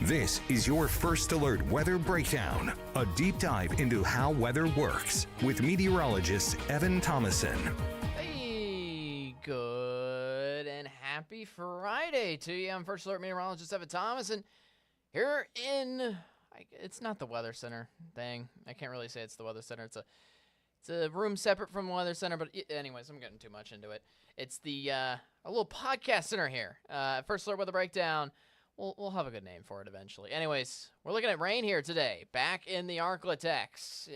This is your First Alert Weather Breakdown, a deep dive into how weather works with meteorologist Evan Thomason. Hey, good and happy Friday to you. I'm First Alert Meteorologist Evan Thomason here in, it's not the Weather Center thing. I can't really say it's the Weather Center. It's a room separate from the Weather Center, but anyways, I'm getting too much into it. It's a little podcast center here. First Alert Weather Breakdown. We'll have a good name for it eventually. Anyways, we're looking at rain here today. Back in the ArkLaTex.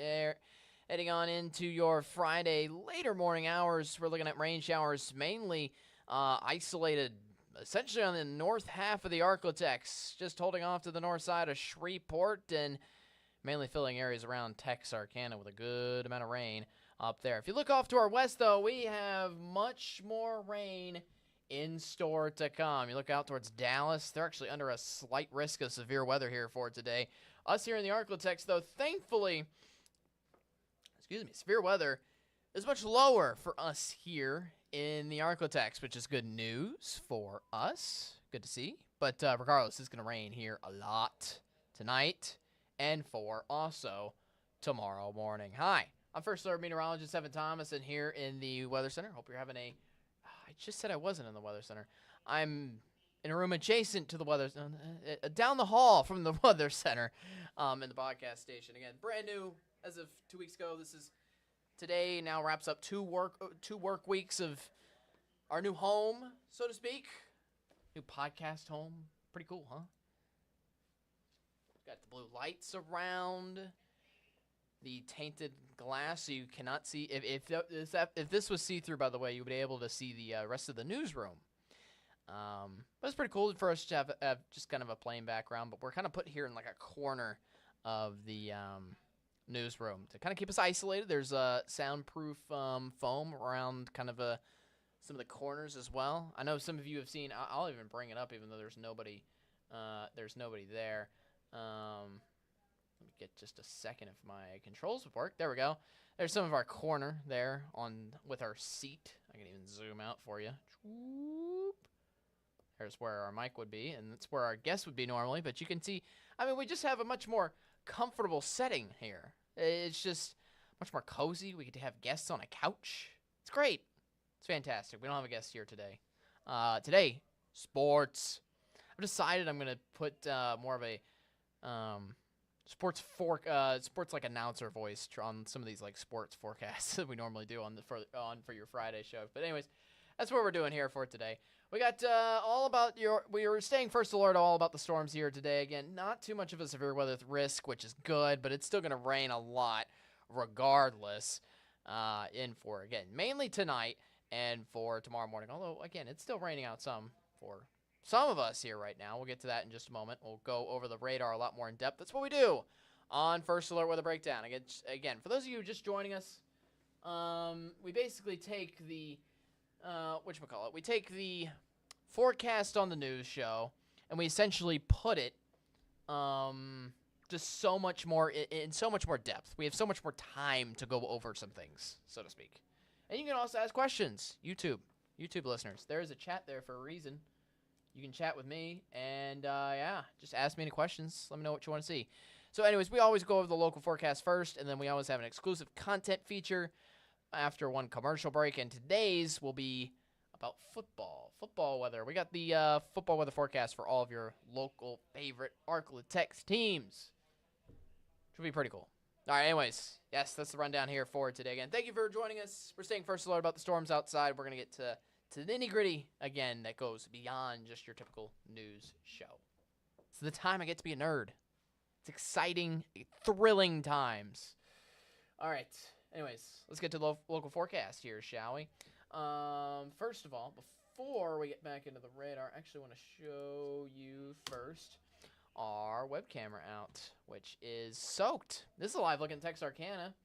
Heading on into your Friday later morning hours, we're looking at rain showers mainly isolated essentially on the north half of the ArkLaTex, just holding off to the north side of Shreveport and mainly filling areas around Texarkana with a good amount of rain up there. If you look off to our west, though, we have much more rain in store to come. You look out towards Dallas, they're actually under a slight risk of severe weather here for today. Us here in the ArkLaTex, though, thankfully, severe weather is much lower for us here in the ArkLaTex, which is good news for us. Good to see. But regardless, it's going to rain here a lot tonight and for also tomorrow morning. Hi, I'm First Alert Meteorologist Evan Thomason here in the Weather Center. Hope you're having I just said I wasn't in the Weather Center. I'm in a room adjacent to the Weather Center, down the hall from the Weather Center in the podcast station. Again, brand new as of 2 weeks ago. This is today now wraps up two work weeks of our new home, so to speak. New podcast home. Pretty cool, huh? Got the blue lights around the tainted glass, so you cannot see. If this was see-through, by the way, you would be able to see the rest of the newsroom. But it's pretty cool for us to have just kind of a plain background, but we're kind of put here in like a corner of the newsroom to kind of keep us isolated. There's a soundproof foam around kind of some of the corners as well. I know some of you have seen. I'll even bring it up, even though there's nobody there. Let me get just a second if my controls would work. There we go. There's some of our corner there with our seat. I can even zoom out for you. There's where our mic would be, and that's where our guest would be normally. But you can see, we just have a much more comfortable setting here. It's just much more cozy. We get to have guests on a couch. It's great. It's fantastic. We don't have a guest here today. Today, sports. I've decided I'm going to put more of a sports like announcer voice on some of these like sports forecasts that we normally do for your Friday show. But anyways, that's what we're doing here for today. We got we were staying first alert all about the storms here today. Again, not too much of a severe weather risk, which is good, but it's still going to rain a lot regardless. Again, mainly tonight and for tomorrow morning. Although again, it's still raining out some for some of us here right now. We'll get to that in just a moment. We'll go over the radar a lot more in depth. That's what we do on First Alert Weather Breakdown. Again, for those of you just joining us, we basically take the we take the forecast on the news show and we essentially put it just so much more in so much more depth. We have so much more time to go over some things, so to speak. And you can also ask questions. YouTube listeners, there is a chat there for a reason. You can chat with me and just ask me any questions. Let me know what you want to see. So anyways, we always go over the local forecast first, and then we always have an exclusive content feature after one commercial break, and today's will be about football weather. We got the football weather forecast for all of your local favorite ArkLaTex teams, which will be pretty cool. All right, anyways, yes, that's the rundown here for today. Again, thank you for joining us. We're staying first alert about the storms outside. We're going to get to the nitty-gritty, again, that goes beyond just your typical news show. It's the time I get to be a nerd. It's exciting, thrilling times. All right. Anyways, let's get to the local forecast here, shall we? First of all, before we get back into the radar, I actually want to show you first our web camera out, which is soaked. This is a live look in Texarkana.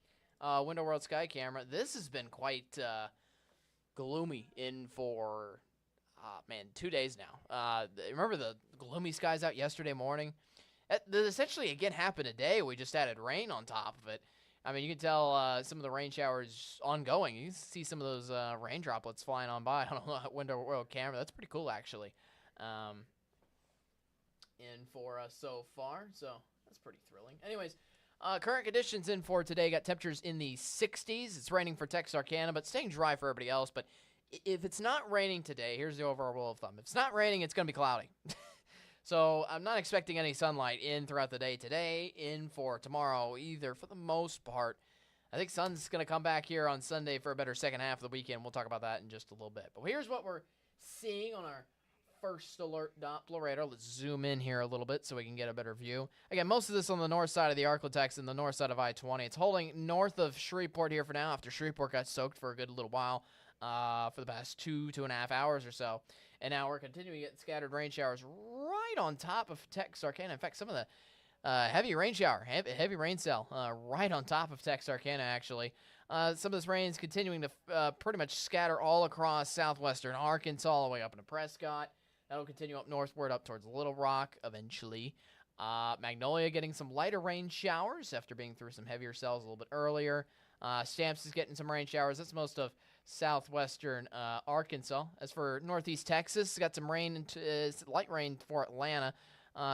Window World Sky Camera. This has been quite gloomy for 2 days now. Remember the gloomy skies out yesterday morning? That essentially again happened today. We just added rain on top of it. You can tell some of the rain showers ongoing. You can see some of those rain droplets flying on by on a window world camera. That's pretty cool, actually. in for us so far, so that's pretty thrilling. Anyways, current conditions in for today, got temperatures in the 60s. It's raining for Texarkana, but staying dry for everybody else. But if it's not raining today, here's the overall rule of thumb. If it's not raining, it's going to be cloudy. So I'm not expecting any sunlight in throughout the day today, in for tomorrow either, for the most part. I think sun's going to come back here on Sunday for a better second half of the weekend. We'll talk about that in just a little bit. But here's what we're seeing on our first alert Doppler radar. Let's zoom in here a little bit so we can get a better view. Again, most of this on the north side of the ArkLaTex and the north side of I-20. It's holding north of Shreveport here for now after Shreveport got soaked for a good little while for the past 2.5 hours or so. And now we're continuing to get scattered rain showers right on top of Texarkana. In fact, some of the heavy rain cell right on top of Texarkana, actually. Some of this rain is continuing to pretty much scatter all across southwestern Arkansas, all the way up into Prescott. That'll continue up northward, up towards Little Rock, eventually. Magnolia getting some lighter rain showers after being through some heavier cells a little bit earlier. Stamps is getting some rain showers. That's most of southwestern Arkansas. As for northeast Texas, got some rain, light rain for Atlanta.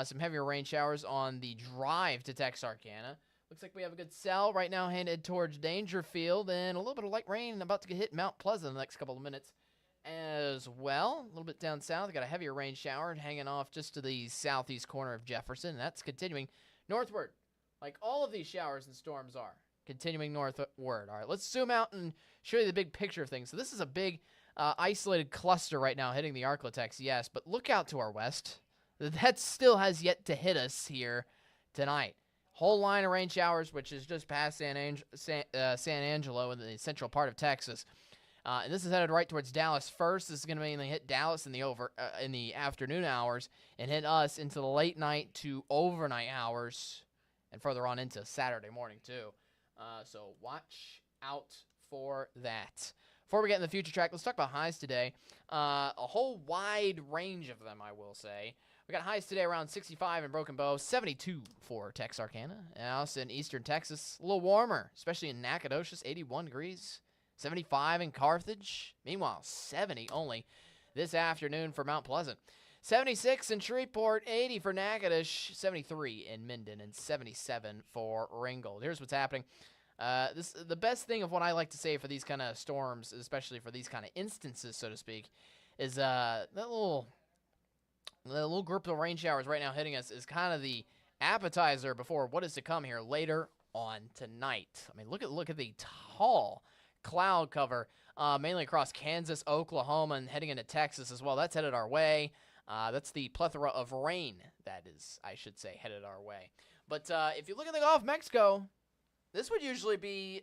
Some heavier rain showers on the drive to Texarkana. Looks like we have a good cell right now headed towards Dangerfield, and a little bit of light rain about to hit Mount Pleasant in the next couple of minutes as well. A little bit down south, got a heavier rain shower hanging off just to the southeast corner of Jefferson. That's continuing northward, like all of these showers and storms are. Continuing northward. All right, let's zoom out and show you the big picture of things. So this is a big isolated cluster right now hitting the ArkLaTex, yes, but look out to our west. That still has yet to hit us here tonight. Whole line of rain showers, which is just past San Angelo in the central part of Texas. And this is headed right towards Dallas first. This is going to mainly hit Dallas in the afternoon hours and hit us into the late night to overnight hours and further on into Saturday morning too. So watch out for that. Before we get in the future track, let's talk about highs today. A whole wide range of them, I will say. We got highs today around 65 in Broken Bow, 72 for Texarkana. And also in eastern Texas, a little warmer, especially in Nacogdoches, 81 degrees. 75 in Carthage. Meanwhile, 70 only this afternoon for Mount Pleasant. 76 in Shreveport, 80 for Natchitoches, 73 in Minden, and 77 for Ringgold. Here's what's happening. The best thing of what I like to say for these kind of storms, especially for these kind of instances, so to speak, is that little group of rain showers right now hitting us is kind of the appetizer before what is to come here later on tonight. I mean, look at the tall cloud cover, mainly across Kansas, Oklahoma, and heading into Texas as well. That's headed our way. That's the plethora of rain that is, I should say, headed our way. But if you look at the Gulf of Mexico, this would usually be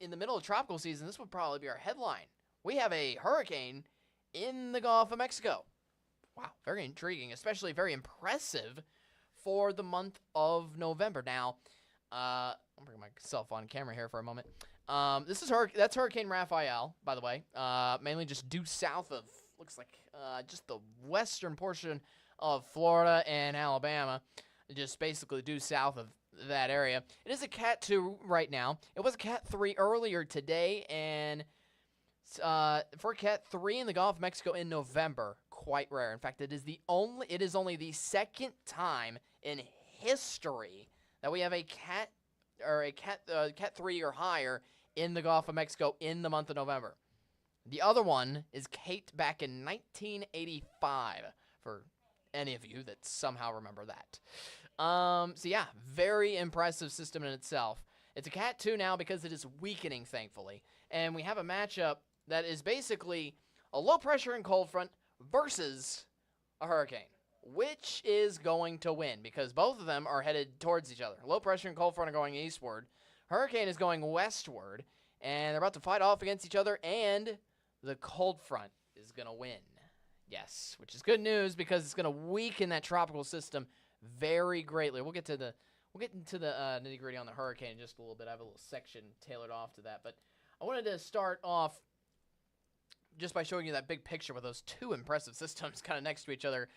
in the middle of tropical season. This would probably be our headline. We have a hurricane in the Gulf of Mexico. Wow, very intriguing, especially very impressive for the month of November. Now, I'll bring myself on camera here for a moment. That's Hurricane Raphael, by the way, mainly just due south of, looks like just the western portion of Florida and Alabama, just basically due south of that area. It is a Cat 2 right now. It was a Cat 3 earlier today, and for Cat 3 in the Gulf of Mexico in November, quite rare. In fact, it is only the second time in history that we have a Cat 3 or higher in the Gulf of Mexico in the month of November. The other one is Kate back in 1985, for any of you that somehow remember that. So yeah, very impressive system in itself. It's a Cat 2 now because it is weakening, thankfully. And we have a matchup that is basically a low pressure and cold front versus a hurricane. Which is going to win? Because both of them are headed towards each other. Low pressure and cold front are going eastward. Hurricane is going westward. And they're about to fight off against each other. And the cold front is going to win. Yes, which is good news because it's going to weaken that tropical system very greatly. We'll get into the nitty-gritty on the hurricane in just a little bit. I have a little section tailored off to that. But I wanted to start off just by showing you that big picture with those two impressive systems kind of next to each other.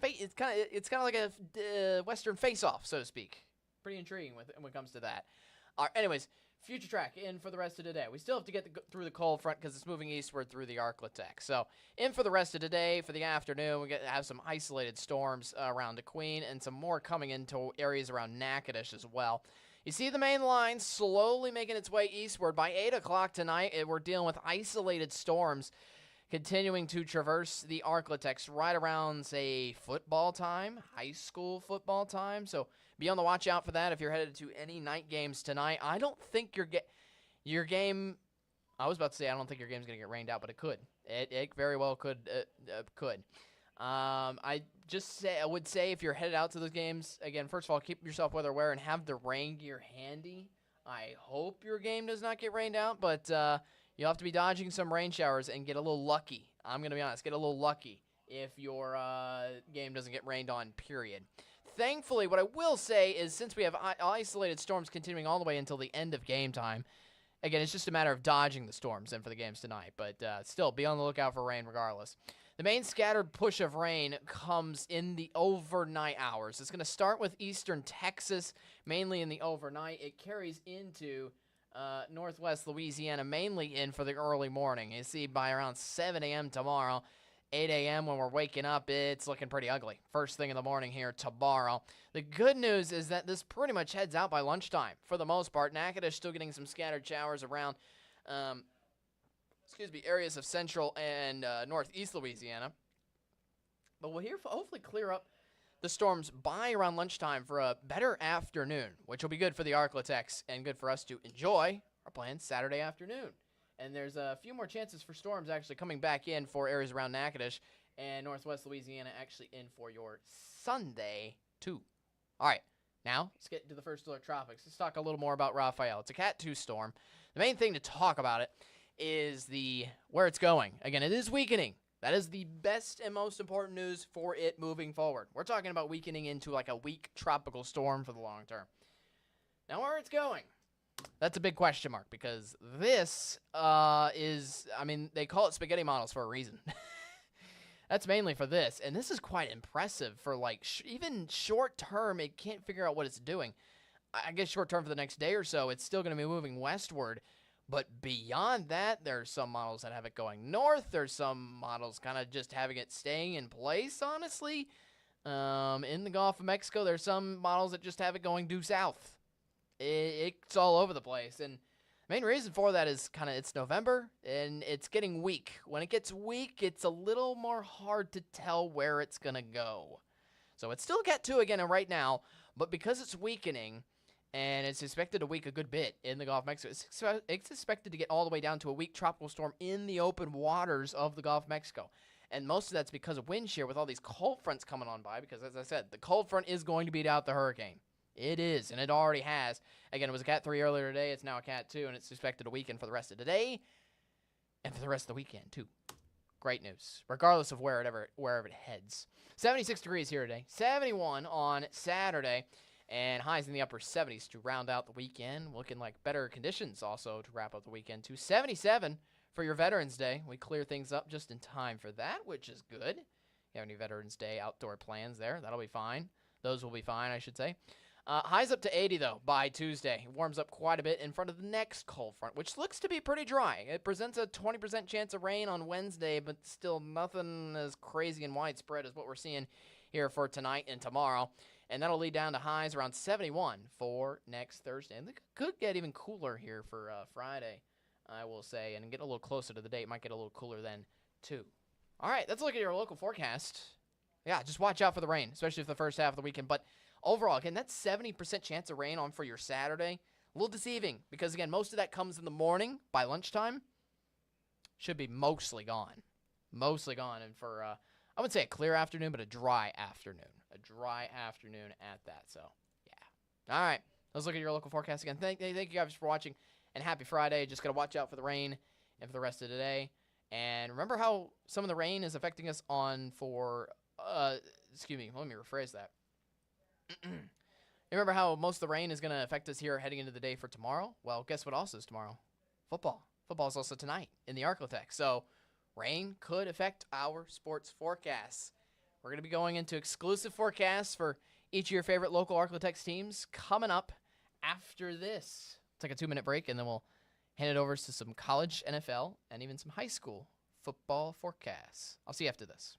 It's kind of like a Western face-off, so to speak. Pretty intriguing when it comes to that. Anyways, Future track in for the rest of today. We still have to get through the cold front because it's moving eastward through the ArkLaTex. So in for the rest of today, for the afternoon, we have some isolated storms around the Queen and some more coming into areas around Natchitoches as well. You see the main line slowly making its way eastward. By 8 o'clock tonight, we're dealing with isolated storms continuing to traverse the ArkLaTex right around, say, football time, high school football time. So be on the watch out for that if you're headed to any night games tonight. I don't think your game. I was about to say I don't think your game's gonna get rained out, but it could. It very well could. I would say if you're headed out to those games, again, first of all, keep yourself weather aware and have the rain gear handy. I hope your game does not get rained out, but you'll have to be dodging some rain showers and get a little lucky. I'm gonna be honest, get a little lucky if your game doesn't get rained on. Period. Thankfully, what I will say is since we have isolated storms continuing all the way until the end of game time, again, it's just a matter of dodging the storms in for the games tonight. But still, be on the lookout for rain regardless. The main scattered push of rain comes in the overnight hours. It's going to start with eastern Texas, mainly in the overnight. It carries into northwest Louisiana, mainly in for the early morning. You see, by around 7 a.m. tomorrow, 8 a.m. when we're waking up, it's looking pretty ugly. First thing in the morning here tomorrow. The good news is that this pretty much heads out by lunchtime for the most part. Natchitoches still getting some scattered showers around, areas of central and northeast Louisiana. But we'll hopefully clear up the storms by around lunchtime for a better afternoon, which will be good for the ArkLaTex and good for us to enjoy our plans Saturday afternoon. And there's a few more chances for storms actually coming back in for areas around Natchitoches and northwest Louisiana actually in for your Sunday, too. All right, now let's get into the first alert tropics. Let's talk a little more about Raphael. It's a Cat 2 storm. The main thing to talk about it is where it's going. Again, it is weakening. That is the best and most important news for it moving forward. We're talking about weakening into like a weak tropical storm for the long term. Now, where it's going, that's a big question mark because this they call it spaghetti models for a reason. That's mainly for this, and this is quite impressive for like even short term. It can't figure out what it's doing. I guess short term for the next day or so, it's still going to be moving westward. But beyond that, there's some models that have it going north. There's some models kind of just having it staying in place, honestly. In the Gulf of Mexico, there's some models that just have it going due south. It's all over the place. And the main reason for that is it's November, and it's getting weak. When it gets weak, it's a little more hard to tell where it's going to go. So it's still Cat 2 again right now, but because it's weakening, and it's expected to weak a good bit in the Gulf of Mexico. It's expected to get all the way down to a weak tropical storm in the open waters of the Gulf of Mexico. And most of that's because of wind shear with all these cold fronts coming on by because, as I said, the cold front is going to beat out the hurricane. It is, and it already has. Again, it was a Cat 3 earlier today. It's now a Cat 2, and it's expected to weaken for the rest of the day and for the rest of the weekend, too. Great news, regardless of wherever it heads. 76 degrees here today, 71 on Saturday. And highs in the upper 70s to round out the weekend. Looking like better conditions also to wrap up the weekend, too. 77 for your Veterans Day. We clear things up just in time for that, which is good. You have any Veterans Day outdoor plans there? That'll be fine. Those will be fine, I should say. Highs up to 80, though, by Tuesday. It warms up quite a bit in front of the next cold front, which looks to be pretty dry. It presents a 20% chance of rain on Wednesday, but still nothing as crazy and widespread as what we're seeing here for tonight and tomorrow. And that'll lead down to highs around 71 for next Thursday. And it could get even cooler here for Friday, I will say. And get a little closer to the date. Might get a little cooler then, too. All right, let's look at your local forecast. Yeah, just watch out for the rain, especially for the first half of the weekend. But overall, again, that's 70% chance of rain on for your Saturday. A little deceiving because, again, most of that comes in the morning by lunchtime. Should be mostly gone. Mostly gone. And for, I would say a clear afternoon, but a dry afternoon. A dry afternoon at that, so, yeah. All right, let's look at your local forecast again. Thank you guys for watching, and happy Friday. Just got to watch out for the rain and for the rest of the day. And remember how some of the rain is affecting us let me rephrase that. Remember how most of the rain is going to affect us here heading into the day for tomorrow? Well, guess what also is tomorrow? Football. Football is also tonight in the ArkLaTex. So, rain could affect our sports forecasts. We're going to be going into exclusive forecasts for each of your favorite local ArkLaTex teams coming up after this. take a 2-minute break, and then we'll hand it over to some college, NFL, and even some high school football forecasts. I'll see you after this.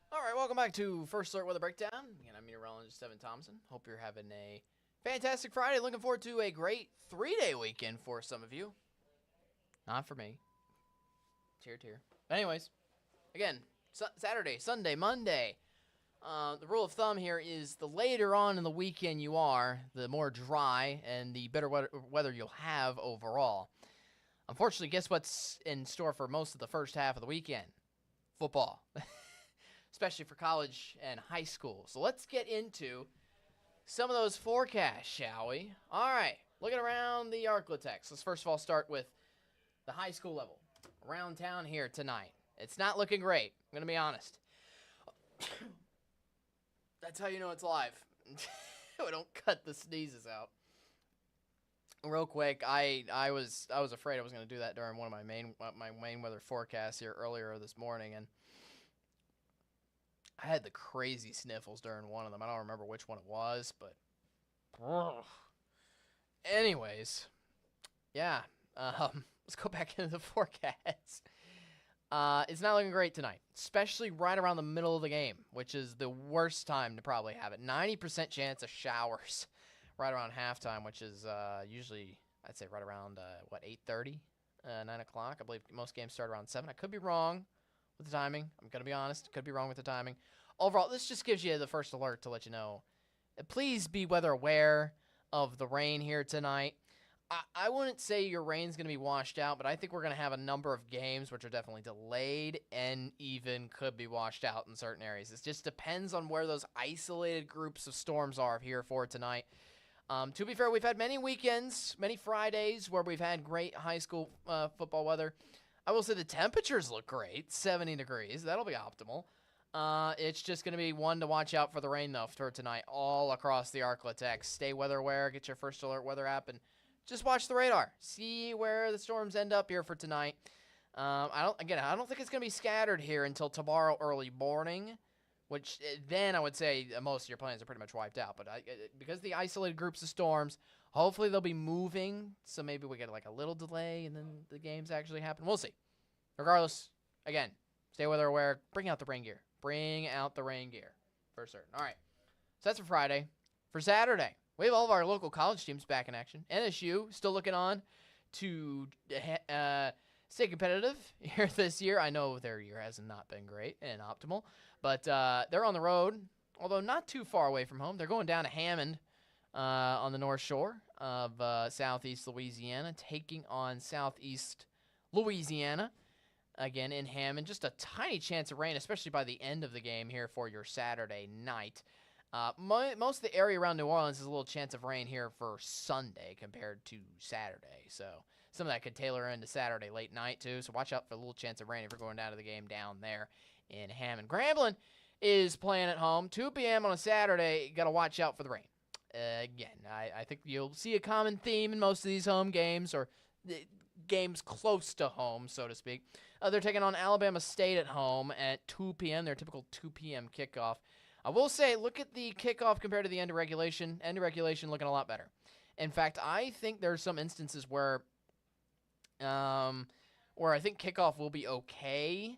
All right, welcome back to First Alert Weather Breakdown. Again, I'm meteorologist Evan Thompson. Hope you're having a fantastic Friday. Looking forward to a great 3-day weekend for some of you. Not for me. Tear. But anyways, again, Saturday, Sunday, Monday. The rule of thumb here is the later on in the weekend you are, the more dry and the better weather you'll have overall. Unfortunately, guess what's in store for most of the first half of the weekend? Football. Especially for college and high school. So let's get into some of those forecasts, shall we? All right, looking around the ArkLaTex. Let's first of all start with the high school level. Around town here tonight. It's not looking great. I'm going to be honest. That's how you know it's live. We don't cut the sneezes out. Real quick, I was afraid I was going to do that during one of my main weather forecasts here earlier this morning, and I had the crazy sniffles during one of them. I don't remember which one it was, but anyways, yeah. Let's go back into the forecast. It's not looking great tonight, especially right around the middle of the game, which is the worst time to probably have it. 90% chance of showers right around halftime, which is usually, I'd say, right around, 8:30, 9 o'clock. I believe most games start around 7. I could be wrong with the timing. I'm going to be honest. Could be wrong with the timing. Overall, this just gives you the first alert to let you know. Please be weather aware of the rain here tonight. I wouldn't say your rain's going to be washed out, but I think we're going to have a number of games which are definitely delayed and even could be washed out in certain areas. It just depends on where those isolated groups of storms are here for tonight. To be fair, we've had many weekends, many Fridays where we've had great high school football weather. I will say the temperatures look great, 70 degrees. That'll be optimal. It's just going to be one to watch out for the rain, though, for tonight all across the ArkLaTex. Stay weather aware, get your First Alert weather app, and just watch the radar. See where the storms end up here for tonight. I don't think it's going to be scattered here until tomorrow early morning, which then I would say most of your plans are pretty much wiped out. But because the isolated groups of storms, hopefully they'll be moving, so maybe we get like a little delay and then the games actually happen. We'll see. Regardless, again, stay weather aware. Bring out the rain gear. Bring out the rain gear for certain. All right, so that's for Friday. For Saturday, we have all of our local college teams back in action. NSU still looking on to stay competitive here this year. I know their year has not been great and optimal, but they're on the road, although not too far away from home. They're going down to Hammond on the North Shore of Southeast Louisiana, taking on Southeast Louisiana. Again, in Hammond, just a tiny chance of rain, especially by the end of the game here for your Saturday night. Most of the area around New Orleans is a little chance of rain here for Sunday compared to Saturday. So some of that could tailor into Saturday late night, too. So watch out for a little chance of rain if you're going down to the game down there in Hammond. Grambling is playing at home, 2 p.m. on a Saturday. You got to watch out for the rain. Again, I think you'll see a common theme in most of these home games, or games close to home, so to speak. They're taking on Alabama State at home at 2 p.m., their typical 2 p.m. kickoff. I will say, look at the kickoff compared to the end of regulation. End of regulation looking a lot better. In fact, I think there's some instances where I think kickoff will be okay,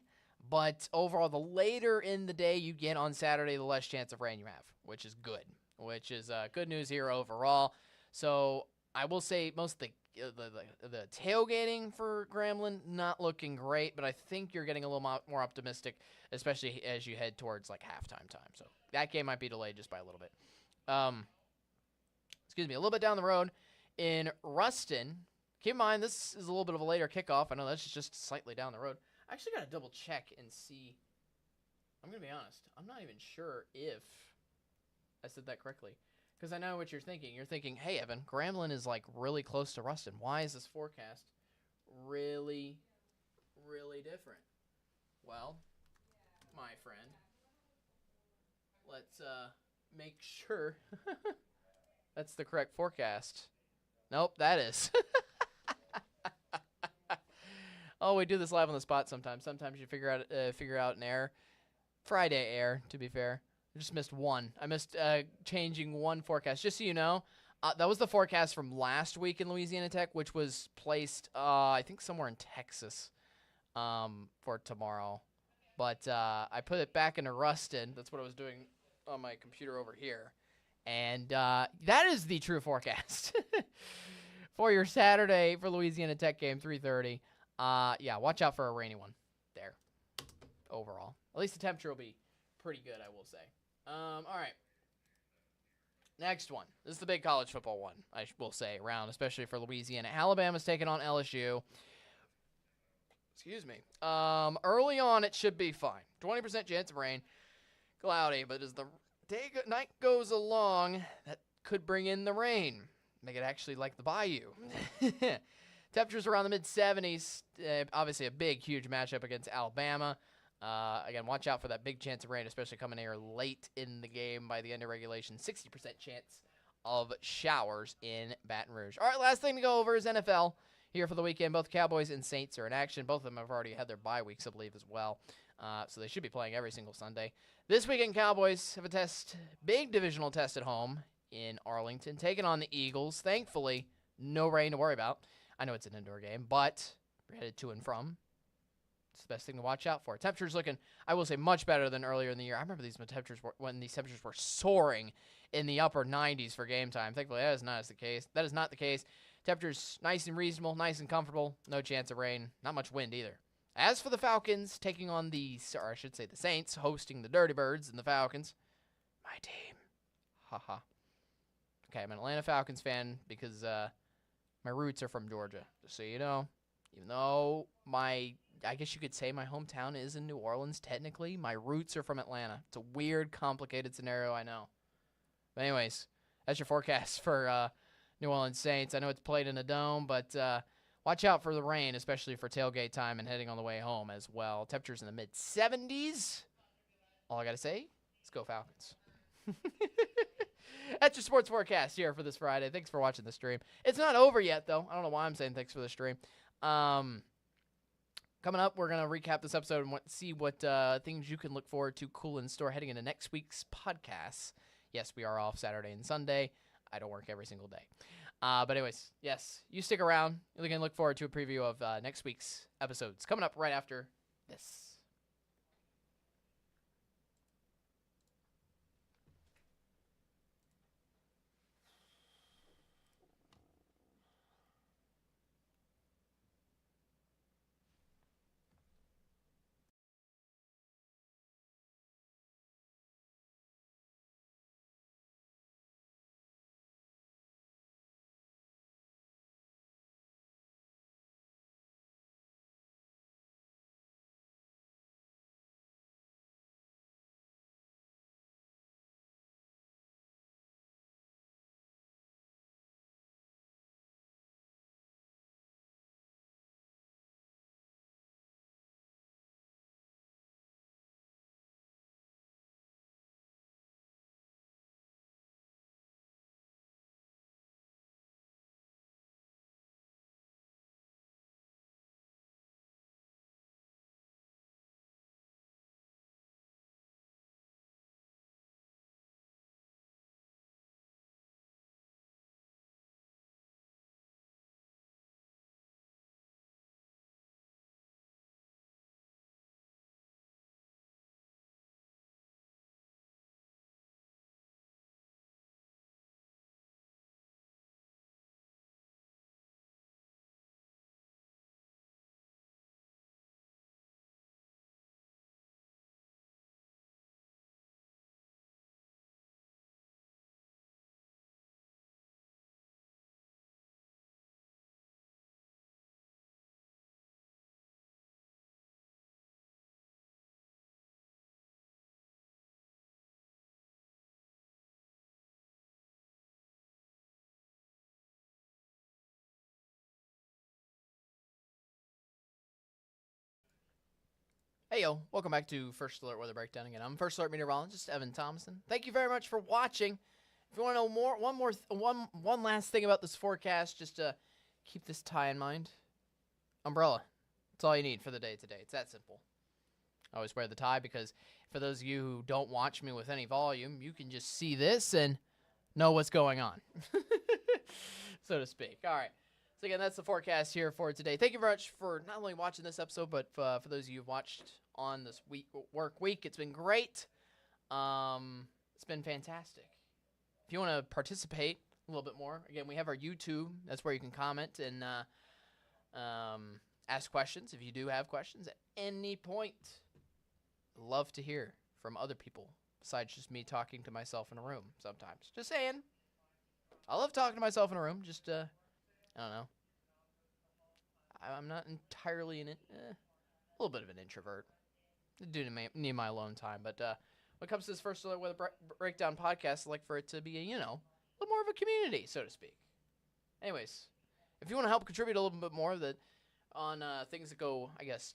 but overall, the later in the day you get on Saturday, the less chance of rain you have, which is good. Which is good news here overall. So I will say most of the tailgating for Grambling not looking great, but I think you're getting a little more optimistic, especially as you head towards like halftime time. So that game might be delayed just by a little bit. A little bit down the road in Ruston. Keep in mind, this is a little bit of a later kickoff. I know that's just slightly down the road. I actually got to double check and see. I'm going to be honest. I'm not even sure if I said that correctly, because I know what you're thinking. You're thinking, hey, Evan, Grambling is like really close to Ruston. Why is this forecast really, really different? Well, my friend, let's make sure that's the correct forecast. Nope, that is. Oh, we do this live on the spot sometimes. Sometimes you figure out an error. Friday error, to be fair. I just missed one. I missed changing one forecast. Just so you know, that was the forecast from last week in Louisiana Tech, which was placed, I think, somewhere in Texas for tomorrow. But I put it back into Ruston. That's what I was doing on my computer over here. And that is the true forecast for your Saturday for Louisiana Tech game, 3:30. Yeah, watch out for a rainy one there overall. At least the temperature will be pretty good, I will say. All right. Next one. This is the big college football one, I will say, around, especially for Louisiana. Alabama's taking on LSU. Excuse me. Early on, it should be fine. 20% chance of rain. Cloudy, but as the night goes along, that could bring in the rain. Make it actually like the Bayou. Temperatures around the mid-70s. Obviously, a big, huge matchup against Alabama. Again, watch out for that big chance of rain, especially coming here late in the game by the end of regulation. 60% chance of showers in Baton Rouge. All right, last thing to go over is NFL here for the weekend. Both Cowboys and Saints are in action. Both of them have already had their bye weeks, I believe, as well. So they should be playing every single Sunday. This weekend, Cowboys have a big divisional test at home in Arlington, taking on the Eagles. Thankfully, no rain to worry about. I know it's an indoor game, but we're headed to and from. It's the best thing to watch out for. Temperatures looking, I will say, much better than earlier in the year. I remember when these temperatures were soaring in the upper 90s for game time. Thankfully, that is not the case. Temperatures nice and reasonable, nice and comfortable. No chance of rain. Not much wind either. As for the Falcons, taking on the Saints, hosting the Dirty Birds and the Falcons. My team. Haha. Okay, I'm an Atlanta Falcons fan because my roots are from Georgia, just so you know. Even though I guess you could say my hometown is in New Orleans, technically, my roots are from Atlanta. It's a weird, complicated scenario, I know. But anyways, that's your forecast for New Orleans Saints. I know it's played in a dome, but watch out for the rain, especially for tailgate time and heading on the way home as well. Temperatures in the mid-70s. All I got to say is go Falcons. That's your sports forecast here for this Friday. Thanks for watching the stream. It's not over yet, though. I don't know why I'm saying thanks for the stream. Coming up, we're going to recap this episode and see what things you can look forward to cool in store heading into next week's podcast. Yes, we are off Saturday and Sunday. I don't work every single day. But anyways, yes, you stick around. You're going to look forward to a preview of next week's episodes coming up right after this. Hey yo, welcome back to First Alert Weather Breakdown again. I'm First Alert Meteorologist Evan Thompson. Thank you very much for watching. If you want to know one last thing about this forecast, just to keep this tie in mind. Umbrella. That's all you need for the day today. It's that simple. I always wear the tie because for those of you who don't watch me with any volume, you can just see this and know what's going on, so to speak. All right. So again, that's the forecast here for today. Thank you very much for not only watching this episode, but for those of you who've watched on this work week. It's been great. It's been fantastic. If you want to participate a little bit more, again, we have our YouTube. That's where you can comment and ask questions if you do have questions at any point. Love to hear from other people besides just me talking to myself in a room sometimes. Just saying. I love talking to myself in a room. Just, I don't know. I'm not entirely a little bit of an introvert. I do need my alone time. But when it comes to this First Alert Weather Breakdown podcast, I like for it to be, a little more of a community, so to speak. Anyways, if you want to help contribute a little bit more on things that go, I guess,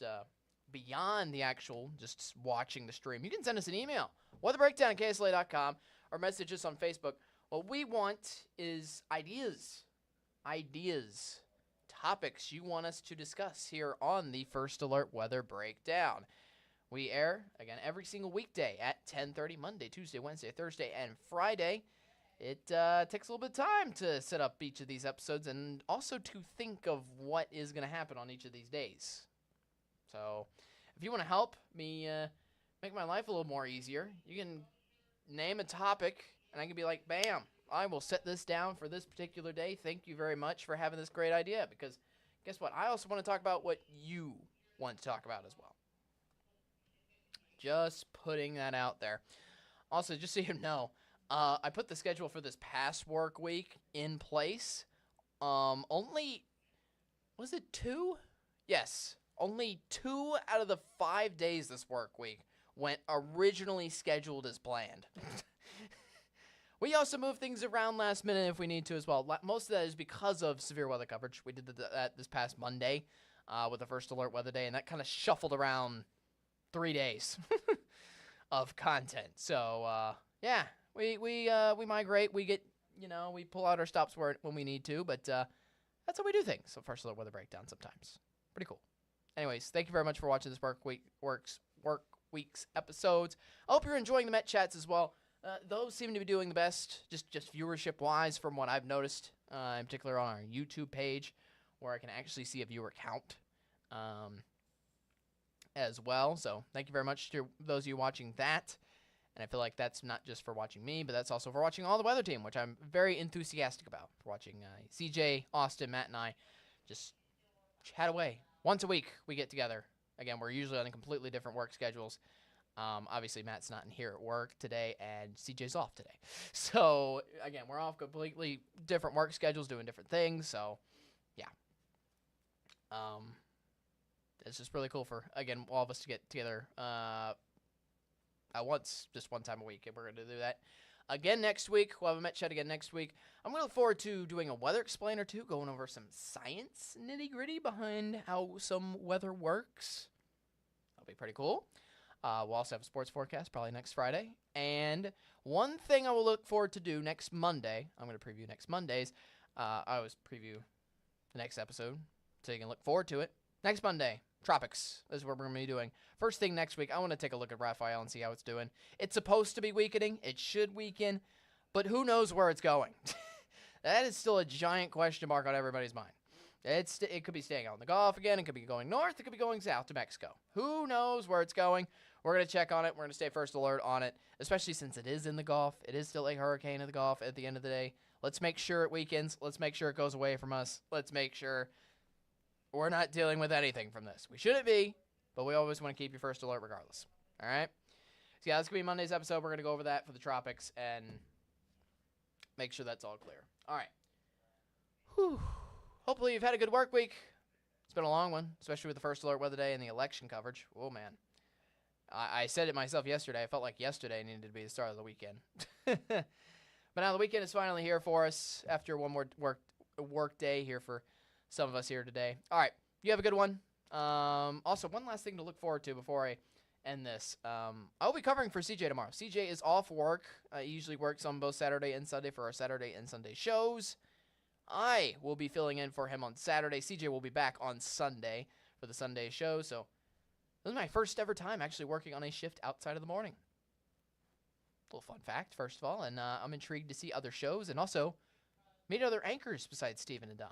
beyond the actual just watching the stream, you can send us an email, weatherbreakdown@ksla.com, or message us on Facebook. What we want is ideas, topics you want us to discuss here on the First Alert Weather Breakdown. We air, again, every single weekday at 10:30, Monday, Tuesday, Wednesday, Thursday, and Friday. It takes a little bit of time to set up each of these episodes and also to think of what is going to happen on each of these days. So if you want to help me make my life a little more easier, you can name a topic, and I can be like, bam, I will set this down for this particular day. Thank you very much for having this great idea, because guess what? I also want to talk about what you want to talk about as well. Just putting that out there. Also, just so you know, I put the schedule for this past work week in place. Only, was it 2? Yes. Only 2 out of the 5 days this work week went originally scheduled as planned. We also move things around last minute if we need to as well. Most of that is because of severe weather coverage. We did that this past Monday with the First Alert Weather Day, and that kind of shuffled around 3 days of content. So, yeah, we migrate. We get, we pull out our stops when we need to, but that's how we do things. So First Alert Weather Breakdown sometimes. Pretty cool. Anyways, thank you very much for watching this work week's episodes. I hope you're enjoying the Met Chats as well. Those seem to be doing the best, just viewership-wise, from what I've noticed, in particular on our YouTube page, where I can actually see a viewer count as well. So thank you very much to those of you watching that. And I feel like that's not just for watching me, but that's also for watching all the weather team, which I'm very enthusiastic about. For watching CJ, Austin, Matt, and I just chat away. Once a week, we get together. Again, we're usually on completely different work schedules. Obviously, Matt's not in here at work today, and CJ's off today. So, again, we're off completely different work schedules, doing different things. So, yeah. It's just really cool for, again, all of us to get together just one time a week, and we're going to do that again next week. We'll have a Met Chat again next week. I'm going to look forward to doing a weather explain or two, going over some science nitty-gritty behind how some weather works. That'll be pretty cool. We'll also have a sports forecast probably next Friday. And one thing I will look forward to do next Monday, I'm going to preview next Monday's. I always preview the next episode, so you can look forward to it. Next Monday, tropics is what we're going to be doing. First thing next week, I want to take a look at Raphael and see how it's doing. It's supposed to be weakening. It should weaken, but who knows where it's going? That is still a giant question mark on everybody's mind. It could be staying out in the Gulf again. It could be going north. It could be going south to Mexico. Who knows where it's going? We're going to check on it. We're going to stay first alert on it, especially since it is in the Gulf. It is still a hurricane in the Gulf at the end of the day. Let's make sure it weakens. Let's make sure it goes away from us. Let's make sure we're not dealing with anything from this. We shouldn't be, but we always want to keep you first alert regardless. All right? So, yeah, that's going to be Monday's episode. We're going to go over that for the tropics and make sure that's all clear. All right. Whew. Hopefully you've had a good work week. It's been a long one, especially with the First Alert Weather Day and the election coverage. Oh, man. I said it myself yesterday. I felt like yesterday needed to be the start of the weekend. But now the weekend is finally here for us after one more work day here for some of us here today. All right. You have a good one. Also, one last thing to look forward to before I end this. I'll be covering for CJ tomorrow. CJ is off work. He usually works on both Saturday and Sunday for our Saturday and Sunday shows. I will be filling in for him on Saturday. CJ will be back on Sunday for the Sunday show. So this is my first ever time actually working on a shift outside of the morning. Little fun fact, first of all, and I'm intrigued to see other shows and also meet other anchors besides Steven and Dom.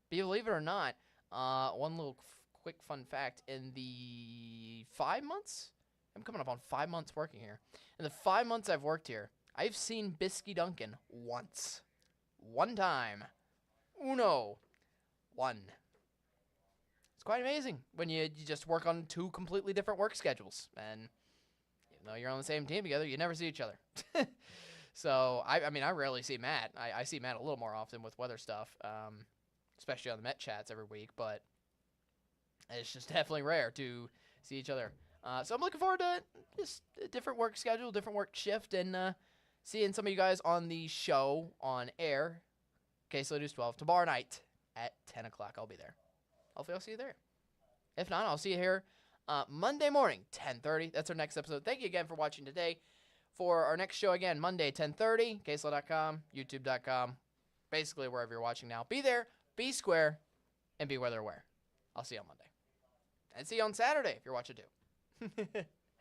Believe it or not, one little quick fun fact, in the 5 months, I'm coming up on 5 months working here. In the 5 months I've worked here, I've seen Bisky Duncan once. One time. Uno. One. It's quite amazing when you just work on two completely different work schedules. And even though you're on the same team together, you never see each other. So, I mean, I rarely see Matt. I see Matt a little more often with weather stuff, especially on the Met chats every week. But it's just definitely rare to see each other. So I'm looking forward to just a different work schedule, different work shift, and seeing some of you guys on the show on air, KSLA News 12, tomorrow night at 10 o'clock. I'll be there. Hopefully I'll see you there. If not, I'll see you here Monday morning, 10:30. That's our next episode. Thank you again for watching today. For our next show again, Monday, 10:30, KSLA.com, YouTube.com, basically wherever you're watching now. Be there, be square, and be weather aware. I'll see you on Monday. And see you on Saturday if you're watching too.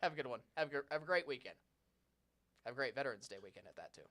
Have a good one. Have a great weekend. Have a great Veterans Day weekend at that too.